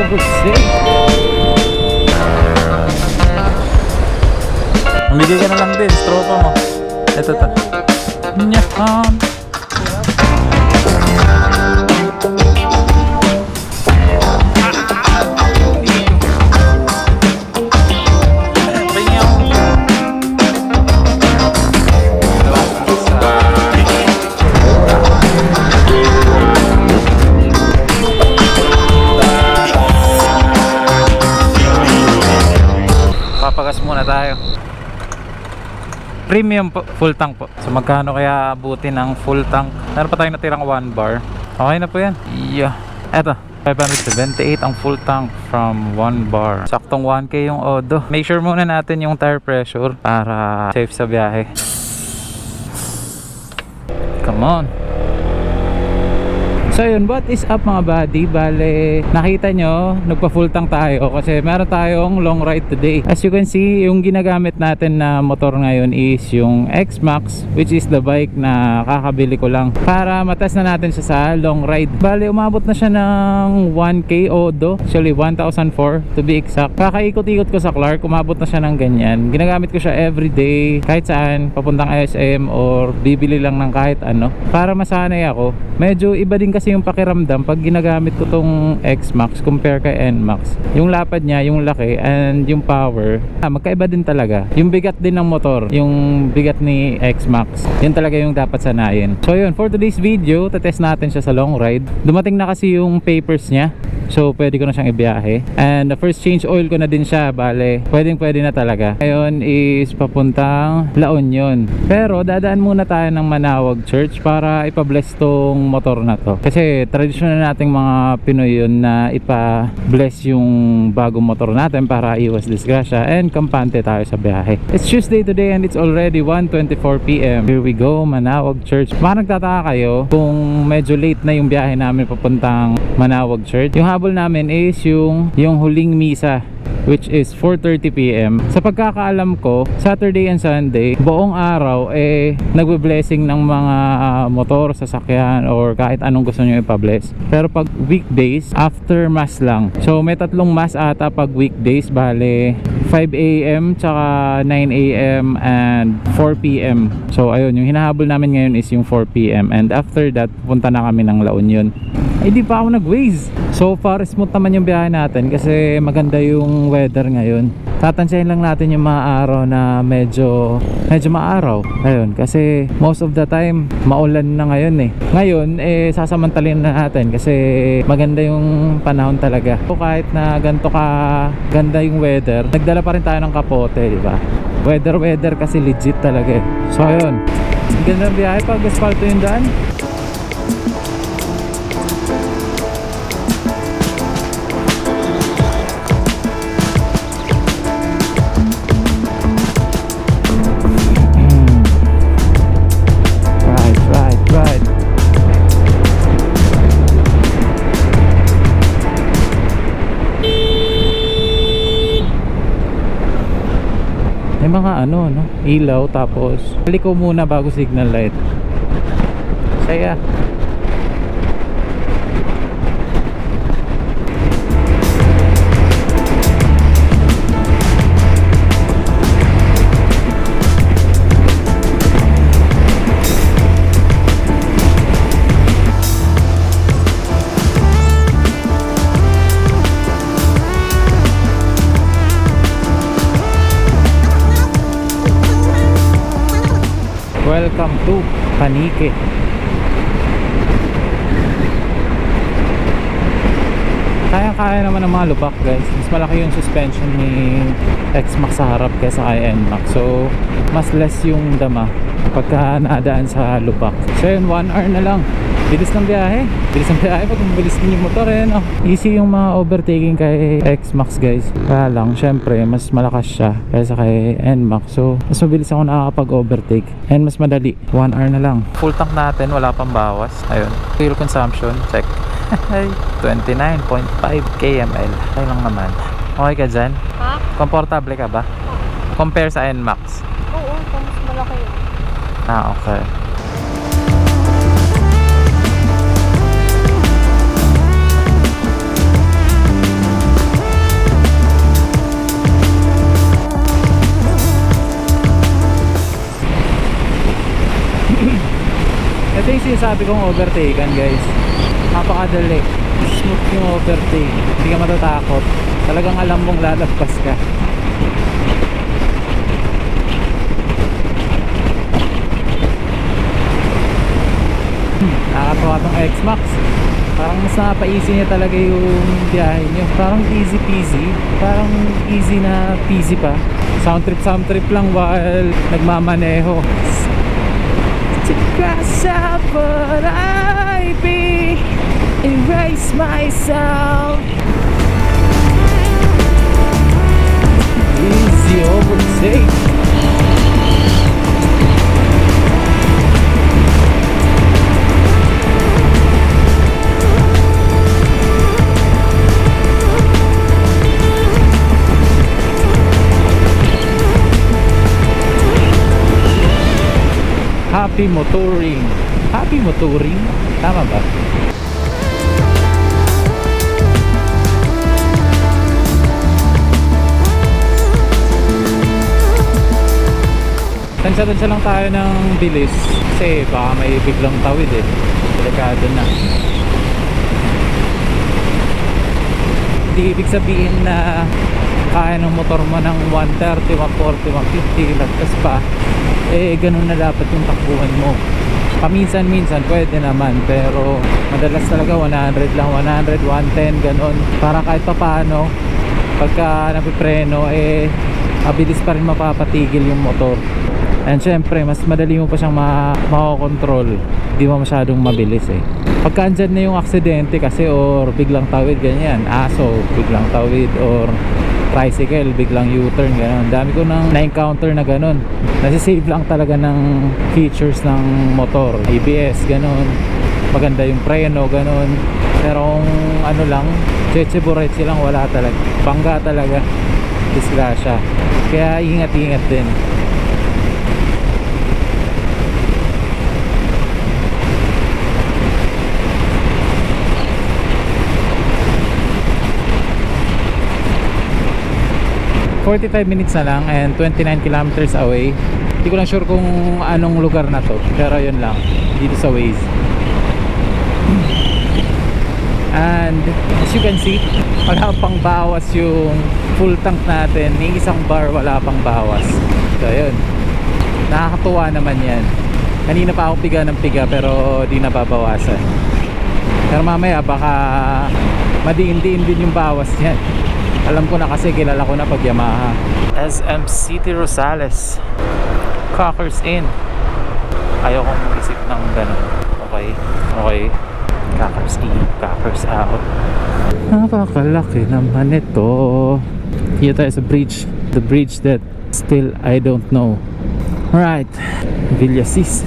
would say. Mamigay ka na lang din, tropa mo. Ito ta. Nyahan. Papagas muna tayo. Premium po, full tank po. So magkano kaya abutin ng full tank? Meron pa tayong natirang 1 bar. Okay na po yan. Yeah. Eto, 578 ang full tank from 1 bar. Saktong 1K yung odo. Make sure muna natin yung tire pressure para safe sa biyahe. Come on. So yun, what is up mga buddy? Bale, nakita nyo, nagpa full tank tayo kasi meron tayong long ride today. As you can see, yung ginagamit natin na motor ngayon is yung X-Max, which is the bike na kakabili ko lang para matest na natin siya sa long ride. Bale, umabot na siya ng 1K odo, actually 1,004 to be exact. Kakaikot-ikot ko sa Clark, umabot na siya ng ganyan. Ginagamit ko siya everyday, kahit saan, papuntang ISM or bibili lang ng kahit ano, para masanay ako. Medyo iba din kasi yung pakiramdam pag ginagamit ko tong X-Max compare kay N-Max. Yung lapad niya, yung laki, and yung power, magkaiba din talaga. Yung bigat din ng motor, yung bigat ni X-Max, yun talaga yung dapat sanayin. So yun, for today's video, tatest natin siya sa long ride. Dumating na kasi yung papers niya, so pwede ko na siyang ibiyahe. And the first change oil ko na din siya, bale, pwede na talaga. Ngayon is papuntang La Union. Pero dadaan muna tayo ng Manawag Church para ipa-bless tong motor na to. Kasi tradisyon na nating mga Pinoy yun na ipa-bless yung bagong motor natin para iwas disgrasya and kampante tayo sa biyahe. It's Tuesday today and it's already 1:24 PM. Here we go, Manawag Church. Baka nagtataka kayo kung medyo late na yung biyahe namin papuntang Manawag Church. Yung habol namin is yung huling misa, which is 4:30 PM. Sa pagkakaalam ko, Saturday and Sunday, buong araw nagbe-blessing ng mga motor, sasakyan, or kahit anong gusto nyo ipa-bless. Pero pag weekdays, after mass lang. So may tatlong mass ata pag weekdays, bale 5 AM, tsaka 9 AM and 4 PM. So ayun, yung hinahabol namin ngayon is yung 4 PM, and after that, punta na kami ng La Union. Di pa ako nag-Waze. So far, smooth naman yung biyahe natin kasi maganda yung weather ngayon. Tatansyahin lang natin yung mga araw na medyo maaraw. Ayun, kasi most of the time maulan na ngayon eh. Ngayon sasamantalin na natin kasi maganda yung panahon talaga. So kahit na ganito ka ganda yung weather, nagdala pa rin tayo ng kapote, di ba? Weather kasi legit talaga eh. So ayun, ganda ng biyahe pag asfalto yung daan. Mga ilaw, tapos liko muna bago signal light. Saya. Welcome to Panique. Kaya naman ng mga lubak guys. Mas malaki yung suspension ni X-Max sa harap kaysa kay N-Max. So mas less yung dama pagka nadaan sa lubak. So yun, 1 hour na lang. Bilis ng biyahe. Pag mabilis din yung motor Easy yung mga overtaking kay X-Max guys. Kaya lang, syempre, mas malakas siya kaysa kay N-Max. So, mas mabilis ako nakakapag-overtake. And mas madali. 1 hour na lang. Full tank natin, wala pang bawas. Ayun. Fuel consumption, check. 29.5 kml. Okay lang naman. Okay ka dyan? Ha? Komportable ka ba? Compare sa N-Max? Oo, mas malaki yun. Okay. yung sabi kong overtaken guys. Napakadali. Smooth yung overtake. Hindi ka matatakot. Talagang alam mong lalagpas ka. Nakakatawa tong X-Max. Parang mas nakapa-easy niya talaga yung biyahe nyo. Parang easy peasy. Parang easy na peasy pa. Sound trip lang while nagmamaneho. To cross out what I be, erase myself. Easy overtake. Happy motoring. Happy motoring? Tama ba? Tansya lang tayo ng bilis kasi baka may biglang tawid eh. Delikado na. Hindi ibig sabihin na kaya ng motor mo ng 130, 140, 150 lagpas pa, eh ganun na dapat yung takbuhan mo. Paminsan-minsan pwede naman, pero madalas talaga 100 lang, 100, 110 ganun, para kahit pa paano pagka napipreno eh mabilis pa rin mapapatigil yung motor. And syempre mas madali mo pa siyang makakontrol, hindi mo masyadong mabilis eh. Pagka andyan na yung aksidente kasi or biglang tawid ganyan, aso biglang tawid or tricycle biglang U-turn gano'n, dami ko nang na-encounter na gano'n. Nasisave lang talaga ng features ng motor, ABS gano'n, maganda yung preno gano'n, pero kung ano lang cheche-buretsi lang, wala talaga, bangga talaga, disgrasya. Kaya ingat-ingat din. ...45 minutes na lang and 29 kilometers away. Hindi ko lang sure kung anong lugar na to, pero yun lang, dito sa Waze. And as you can see, wala pang bawas yung full tank natin. Ni isang bar wala pang bawas. So yun, nakakatuwa naman yan. Kanina pa ako piga ng piga pero di nababawasan. Pero mamaya baka madiin-diin din yung bawas yan. Alam ko na kasi, kilala ko na pag Yamaha. SM City Rosales, Cockers Inn. Ayaw kong mag-isip ng ganun. Okay. Cockers in, Cockers out. Napakalaki naman ito. Here tayo sa bridge. The bridge that still I don't know. Alright, Villasis.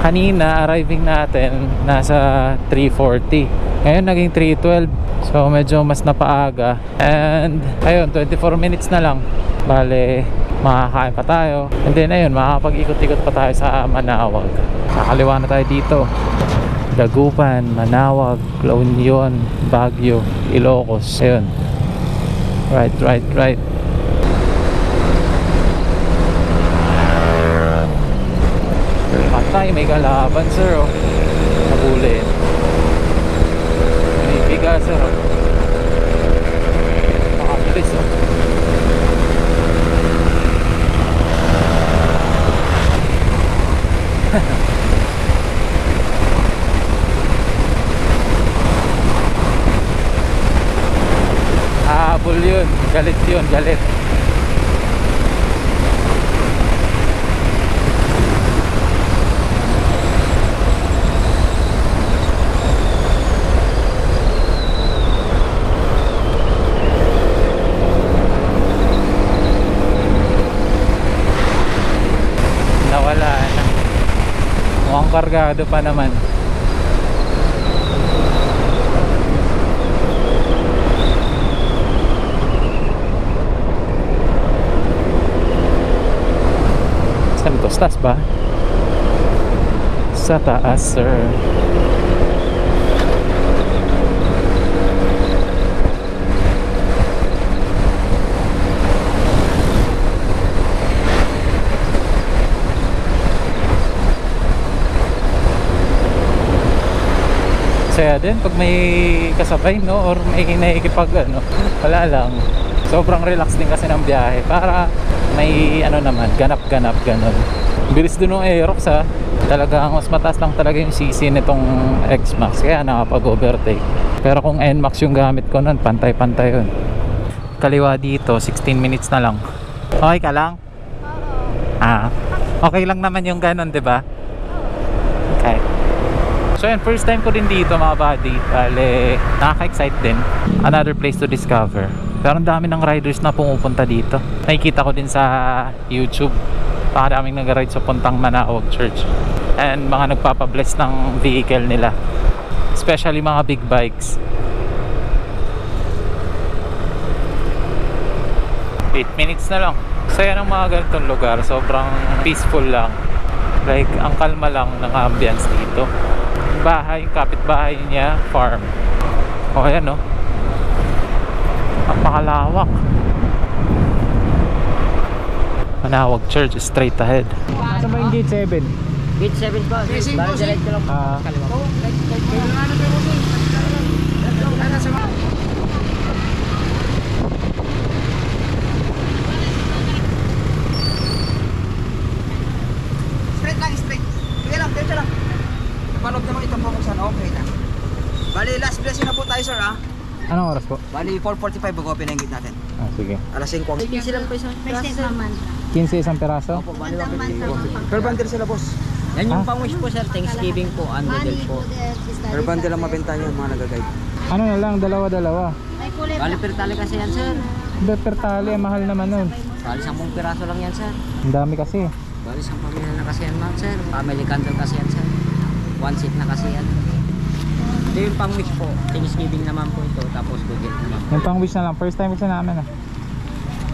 Kanina arriving natin nasa 3:40, ngayon naging 3:12, so medyo mas napaaga. And ayun, 24 minutes na lang, bale makakain pa tayo, and then ayun, makakapag-ikot-ikot pa tayo sa Manawag. Kakaliwa na tayo dito, Dagupan, Manawag, La Union, Baguio, Ilocos. Ayun, right. Patay, may kalaban sir, oh. Nabulin. May biga sir, oh. Makabilis, oh. Habol yun, galit yun, galit. Kargado pa naman. Saan to? Sa taas ba? Sa taas, sir. Saya din pag may kasabay, no? Or may nakikipag, ano, wala lang. Sobrang relax din kasi ng biyahe. Para may, ano naman, ganap-ganap, ganun. Bilis din ng Aerox, ha. Talagang mas mataas lang talaga yung CC nitong X-Max. Kaya nakapag-overtake. Pero kung NMAX yung gamit ko nun, pantay-pantay yun. Kaliwa dito, 16 minutes na lang. Okay ka lang? Ah, okay lang naman yung ganun, di ba? Okay. So yun, first time ko din dito mga buddy. Bale, nakaka-excite din. Another place to discover. Pero ang dami ng riders na pumupunta dito. Nakikita ko din sa YouTube. Pakadaming nag-ride sa puntang Manaoag Church. And mga nagpapabless ng vehicle nila. Especially mga big bikes. 8 minutes na lang. Saya ng mga ganitong lugar. Sobrang peaceful lang. Like, ang kalma lang ng ambience dito. Yung bahay, yung kapitbahay niya, farm. O ayan, no? Napakalawak. Manaoag Church, straight ahead. Saan ba yung gate 7? Gate 7 po. Bali direct ko lang po. Kaliwa po. Straight lang, straight. Sige lang, diretso lang. Panog naman itong buksan, okay na. Bali, last blessing na po tayo, sir, ha? Anong oras po? Bali, 4:45 mag-open na yung gate natin. Ah, sige. Alas 5 ang... 15 lang po isang piraso. 15 isang piraso? Opo, bali, 150. Per bundle sila, boss. Yan yung Ah? pang-wish po sir. Thanksgiving po. Unbundle po. Per bundle ang mabenta niyo, mga nag-guide. Ano na lang, dalawa-dalawa. Bali per tali kasi yan sir. Per tali, mahal naman nun. Bali 10 piraso lang yan sir. Ang dami kasi. Bali 10 pamilya na kasi yan ma'am sir. Family candle kasi yan sir. One seat na kasi yan. Ito yung pang-wish po. Thanksgiving naman po ito. Tapos budget naman. Yung pang wish na lang, first time kasi namin ah.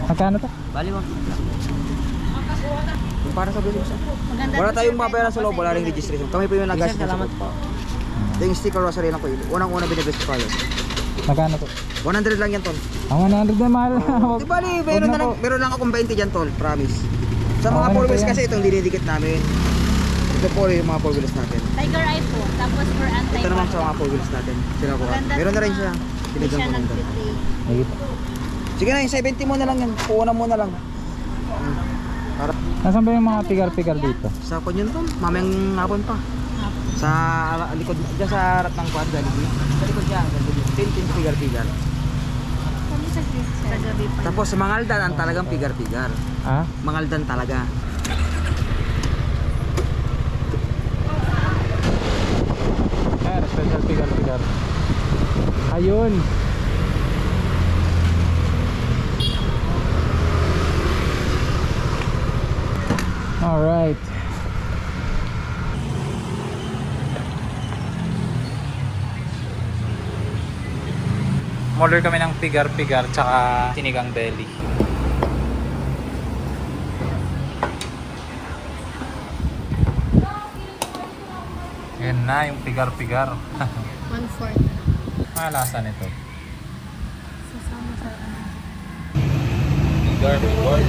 Magkano to? Bali 1 lang. Yung para sa blessing, sir. Wala tayong mabayaran sa loob, wala ring registration. Kami po yung Sir, nag-assist. salamat po. Ito yung sticker rosary lang po yun. Unang-una binibest ko kayo. Magkano to? 100 lang yan, tol. Ang 100 na mahal na. Di bali, meron na lang, meron lang akong 20 dyan, tol. Promise. Sa mga Okay na 4 po wheels yan. kasi itong dinidikit namin. Ito po yung mga 4 wheels natin. Tiger Eye po. Tapos for anti Ito naman sa mga 4 wheels natin. Sila po. Meron na rin siya. Binigyan ko nito. Ayun. Sige na, yung 70 mo na lang yan. Puunan mo na lang. Para Nasaan ba yung mga pigar-pigar dito? sa kunyon tol, mamayang hapon pa. Sa likod, dyan sa harap ng quad, Jollibee. Sa likod dyan, Tintin pigar-pigar. Kami sa gabi pa. Tapos sa Mangaldan, ang talagang pigar-pigar. Ah? Mangaldan talaga. Ayan, special pigar-pigar. Ayun. Alright. Order kami ng pigar-pigar tsaka sinigang deli. Yan na yung pigar-pigar. 1/4. Ano lasa nito? Sasama sa ano. Pigar-pigar.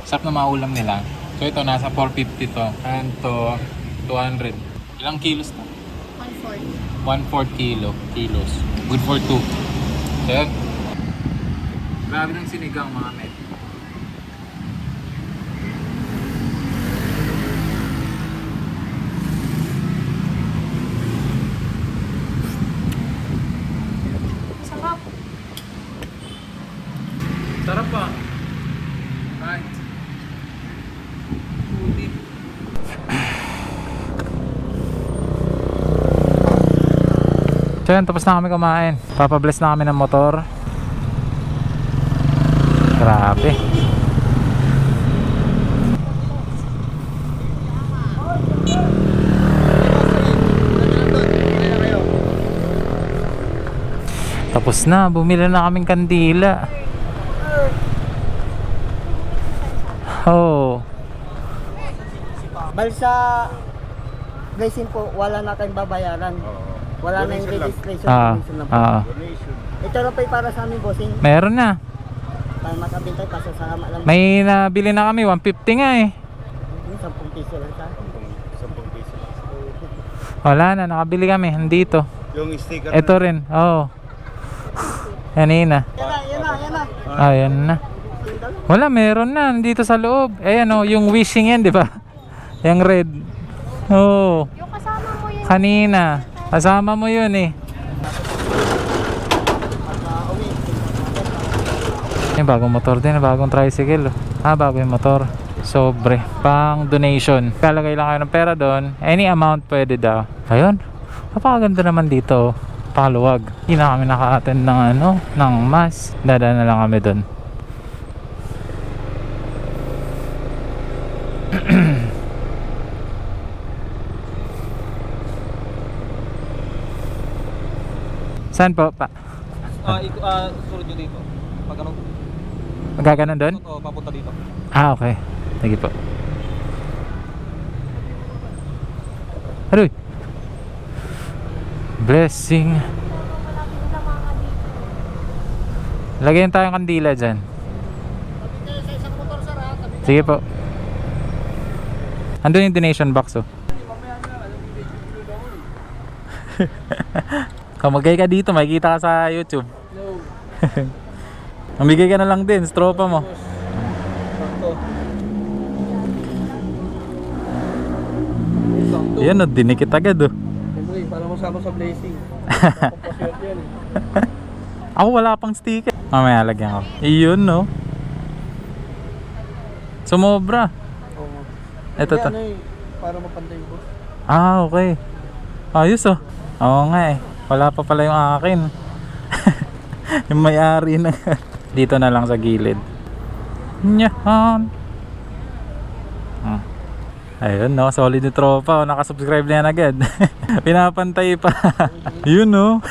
Sarap na mga ulam nila. So ito nasa 450 to. And to 200. Ilang kilos to? 1/4. 1/4 kilos. Good for 2. So yun. Grabe ng sinigang mga met. Sarap. Sarap pa. Right. Ulit. So yun, tapos na kami kumain. Papabless na kami ng motor. Grabe. Tapos na, bumili na kaming kandila. Oh. Balsa blessing po, wala na tayong babayaran. Wala na yung registration. Donation lang po. Ito na po yung para sa amin, bossing. Meron na. Para makabintay, pasasama lang. May nabili na kami, 150 nga eh. Yung 10 piso lang sa akin. 10 piso lang. Wala na, nakabili kami. Nandito. Yung sticker Ito rin, oo. Kanina. Ayan na. Wala, meron na. Nandito sa loob. Ayan o, yung wishing yan, di ba? Yung red. Oo. Yung kasama mo yun. Kanina. Kasama mo yun eh. Yung bagong motor din, bagong tricycle. Bago yung motor. Sobre. Pang donation. Kalagay lang kayo ng pera doon. Any amount pwede daw. Ayun. Napakaganda naman dito. Paluwag. Hindi na kami naka-attend ng ng mass. Dadaan na lang kami doon. Saan po pa? Susunod nyo dito. Pag ano, Magkaganon doon? papunta dito. Okay. Sige po. Aroy. Blessing. Lagyan tayong kandila dyan. Sige po. Andun yung donation box oh. Kung magkay ka dito, makikita ka sa YouTube. Mamigay ka na lang din, stropa mo. Yan o, dinikit agad oh. Para masama sa blessing. Ako wala pang sticker. Mamaya lagyan ko. Iyon no. Sumobra. Ito to. Para mapantay ko. Okay. Ayos oh. Oo nga eh. Wala pa pala yung akin. Yung may-ari na. Dito na lang sa gilid. Nyahan. Ayun no, solid yung tropa. Nakasubscribe na yan agad. Pinapantay pa. Yun no.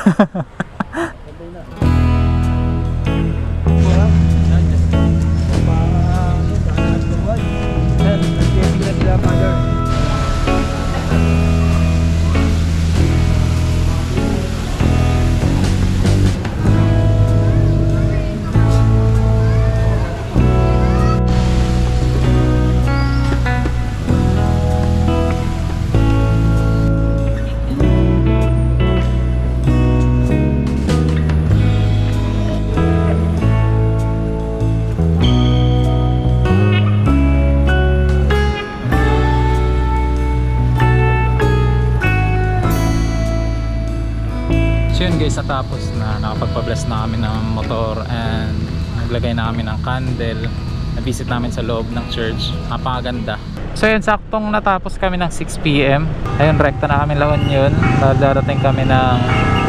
So yun guys, natapos na, nakapagpa-bless na kami ng motor and naglagay na kami ng candle. Na-visit namin sa loob ng church, napakaganda. So yun, saktong natapos kami ng 6 PM. Ayun, rekta na kami La Union. Darating kami ng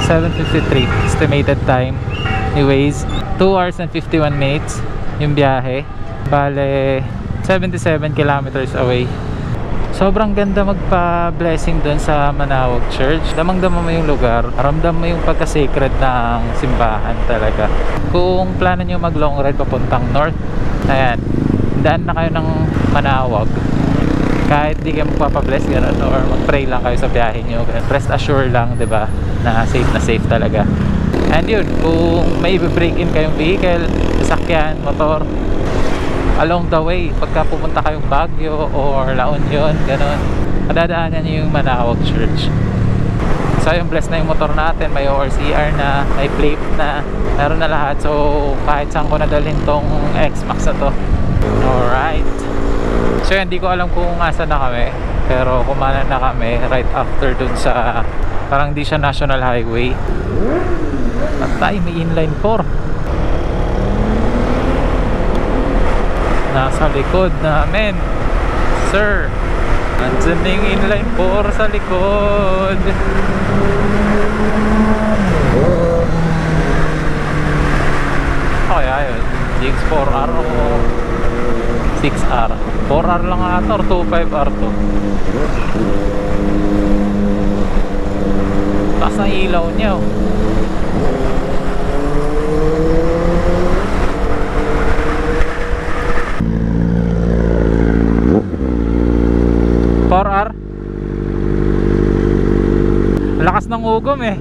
7:53 estimated time. Anyways, 2 hours and 51 minutes yung biyahe. Bale, 77 kilometers away. Sobrang ganda magpa-blessing doon sa Manawag Church. Damang-dama mo yung lugar. Ramdam mo yung pagka-sacred ng simbahan talaga. Kung plano nyo mag-long ride papuntang north, ayan, daan na kayo ng Manawag. Kahit di kayo magpapabless gano'n or mag-pray lang kayo sa biyahe nyo, rest assure lang, 'di ba, na safe talaga. And yun, kung may i-break in kayong vehicle, sasakyan, motor, along the way, pagka pupunta kayong Baguio or La Union, gano'n, madadaanan nyo yung Manawag Church. So yung bless na yung motor natin, may ORCR na, may plate na, meron na lahat. So kahit saan ko nadalhin tong X-Max na to. Alright. So hindi ko alam kung asa na kami, pero kumana na kami right after dun sa, parang di siya national highway. At tayo may inline 4 nasa likod namin, sir. Andyan na yung inline 4 sa likod. Okay, ayun. GX4R o 6R. 4R lang ata or 25R to. Taas ng ilaw niya oh. R. Lakas ng ugom eh.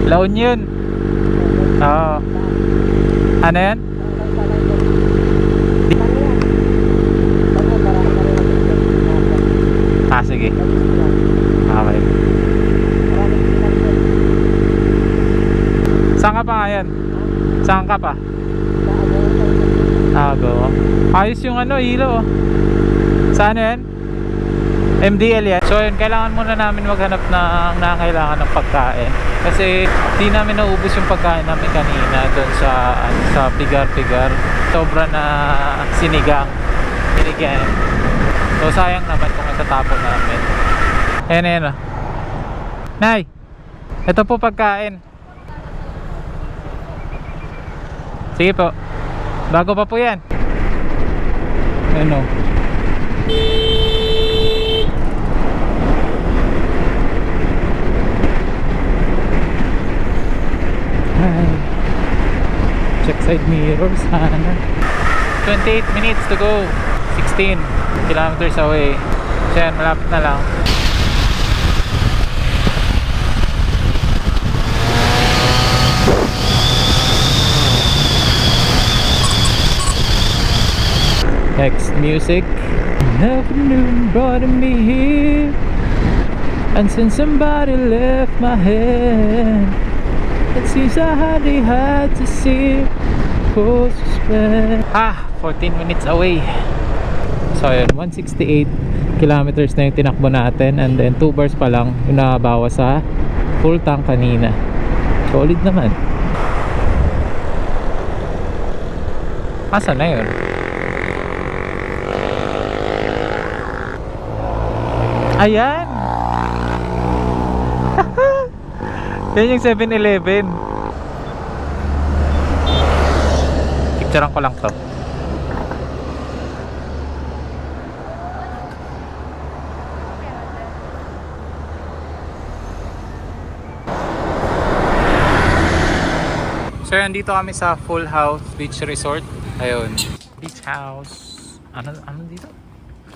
La Union. Oo. Ano yan? Saan ka pa? Ago. Ayos yung ano, ilaw. Saan yan? MDL yan. So yun, kailangan muna namin maghanap ng nangailangan ng pagkain. Kasi di namin naubos yung pagkain namin kanina doon sa pigar-pigar. Sobra na sinigang. Binigyan. So sayang naman kung itatapon namin. Ayan. Nay, ito po pagkain. Sige po. Bago pa po yan. Ano? Ay. Check side mirror sana. 28 minutes to go. 16 kilometers away. So yan, malapit na lang. Next music. Never knew brought me here. And since somebody left my hand, it seems I hardly had to see close to spend. 14 minutes away. So yun, 168 kilometers na yung tinakbo natin. And then 2 bars pa lang yung nakabawa sa full tank kanina. Solid naman. Asa na yun? Ayan. Yan yung 7-Eleven. Picturean ko lang to. So yan, dito kami sa Full House Beach Resort. Ayun, beach house. Ano dito?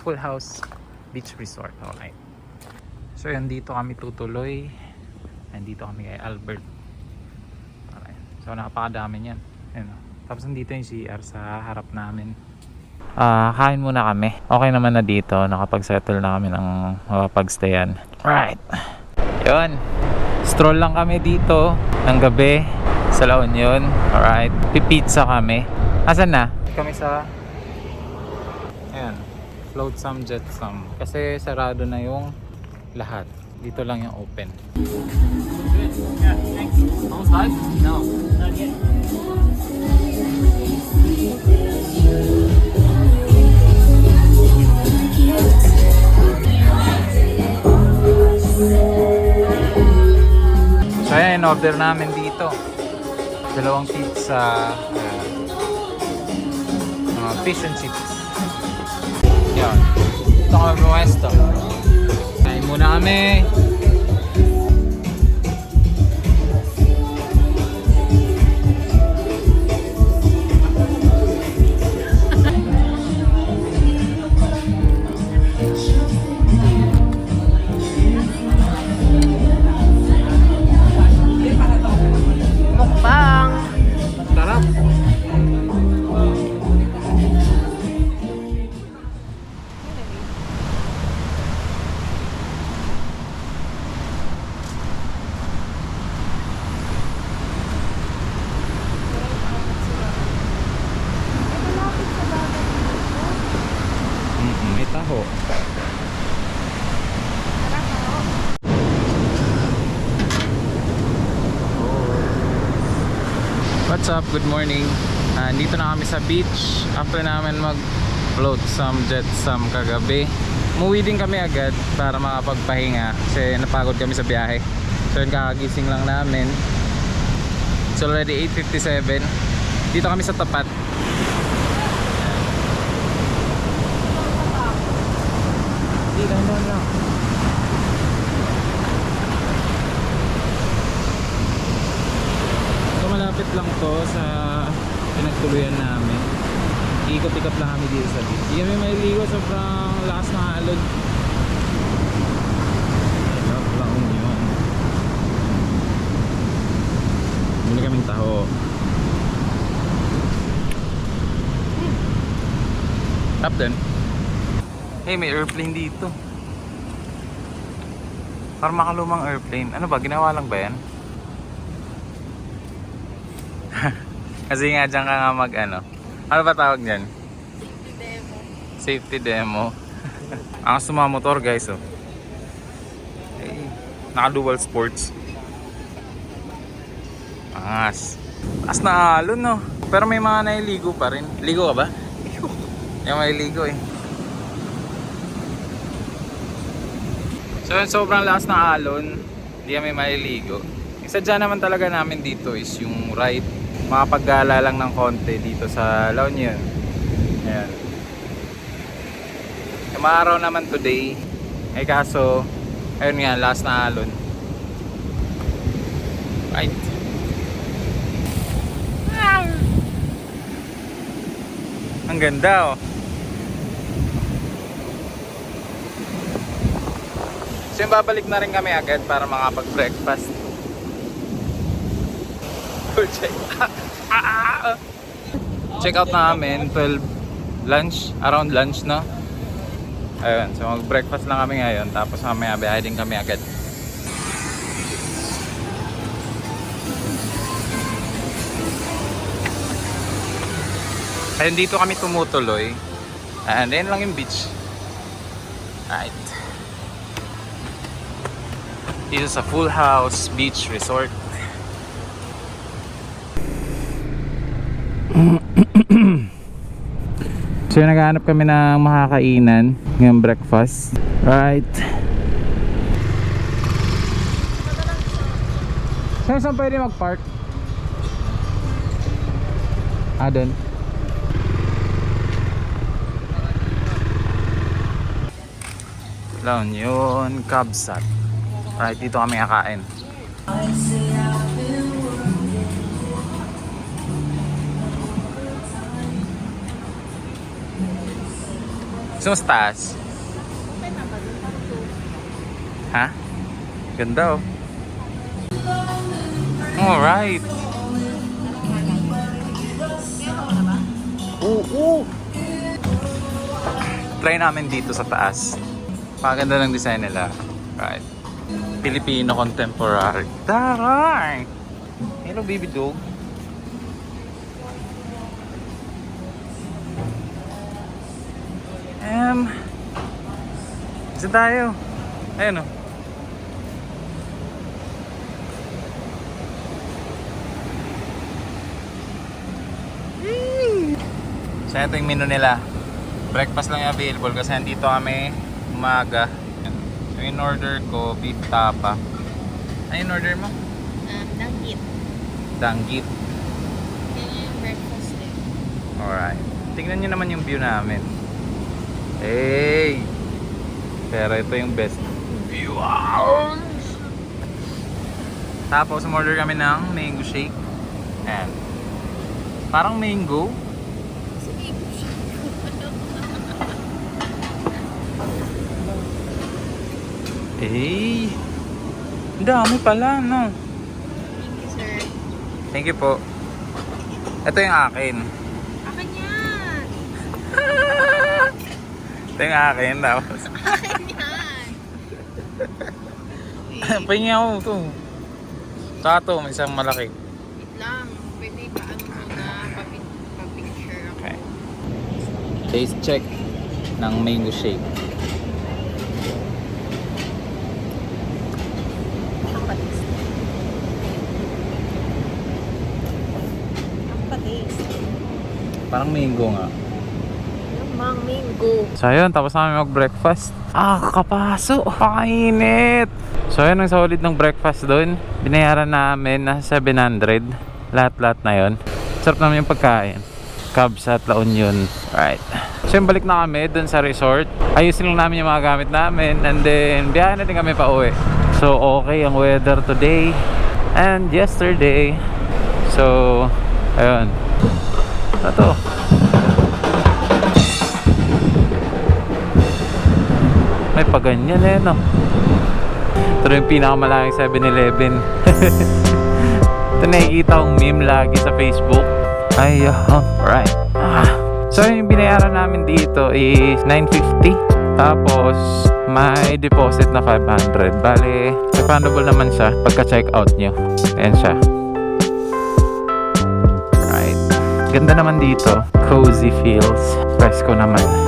Full House Beach Resort. Okay. So yan, dito kami tutuloy. And dito kami kay Albert. Okay. So napakadami niyan. Ayun. Tapos nandito yung CR sa harap namin. Kain muna kami. Okay naman na dito. Nakapag-settle na kami ng mapapagstayan. Alright. Yun. Stroll lang kami dito ng gabi sa La Union. Alright. Pipizza kami. Asan na? Kami sa ayan, Flotsam Jetsam. Kasi sarado na yung lahat. Dito lang yung open. Yeah, thanks. Almost done? No, not yet. So ayan, in-order namin dito. 2 pizza, fish and chips. Yan. Ito kami pumesto. Kain muna kami. Mukbang. Sarap. May taho. What's up? Good morning. Dito na kami sa beach. After namin mag-float some jetsam kagabi, umuwi din kami agad para makapagpahinga kasi napagod kami sa biyahe. So yun, kakagising lang namin. It's already 8:57. Dito kami sa tapat. Dito lang. Malapit lang to sa pinagtuluyan namin. Ikot-ikot lang kami dito sa beach. Hindi kami maliligo, sobrang lakas ng alon. Ayun lang yun. Bili kaming taho. Tap din. Hey, may airplane dito. Parang makalumang airplane. Ano ba? Ginawa lang ba yan? Kasi nga dyan ka nga mag ano. Ano ba tawag dyan? Safety demo. Safety demo. Ang sumamotor guys oh. Eh, naka dual sports. Angas. Taas na alon no. Pero may mga nailigo pa rin. Ligo ka ba? Yung may ligo eh. So yun, sobrang lakas na alon. Hindi kami maliligo. Yung sadya naman talaga namin dito is yung ride. Makapaggala lang ng konti dito sa La Union. Ayan. Yung araw naman today. Eh kaso, ayun nga, last na alon. Right. Ang ganda oh. So yung babalik na rin kami agad para makapag-breakfast. Check out namin 12 lunch, around lunch no. Ayun, so mag-breakfast lang kami ngayon tapos mamaya biyahe din kami agad. Ayun, dito kami tumutuloy. And then lang yung beach. Right. Dito sa Full House Beach Resort. So naghahanap kami ng makakainan ngayong breakfast. Right. Saan pwede mag-park? Doon. La Union, Kabsat. Right, dito kami kakain. Gusto mo sa taas? Ha? Ganda oh. Alright. Oo. Try namin dito sa taas. Paganda ng design nila. Right. Filipino contemporary. Taray! Hello baby dog. Isa tayo. Ayun oh. So ito yung menu nila. Breakfast lang yung available kasi nandito kami umaga. So in order ko, beef tapa. Ano yung order mo? Danggit. Danggit. Yan yung breakfast din. Alright. Tingnan nyo naman yung view namin. Hey! Pero ito yung best view. Tapos umorder kami ng mango shake. Ayan. Parang mango. Eh, dami pala, no? Thank you, sir. Thank you po. Ito yung akin. Akin yan! Ito yung akin, tapos. Akin yan! Pahingi ako ito. Saka ito, may isang malaki. Wait lang. Pwede pa ano muna, pa-picture ako. Okay. Taste check ng mango shake. Ang patis. Ang patis. Parang mango nga. Mang mango. So ayun, tapos namin mag-breakfast. Kakapaso, pakainit. So ayun, ang solid ng breakfast doon. Binayaran namin na 700. Lahat-lahat na yun. Sarap naman yung pagkain. Cubs at La Union. Right. So yung balik na kami doon sa resort. Ayusin lang namin yung mga gamit namin. And then biyahe na din kami pa uwi. So okay ang weather today and yesterday. So ayun. Ito. May paganyan eh, no? Ito yung pinakamalaking 7-Eleven. Ito nakikita kong meme lagi sa Facebook. Ay, right. So yung binayaran namin dito is 950. Tapos may deposit na 500. Bale, refundable naman siya pagka check out nyo. Ayan siya. Right. Ganda naman dito. Cozy feels. Presko naman.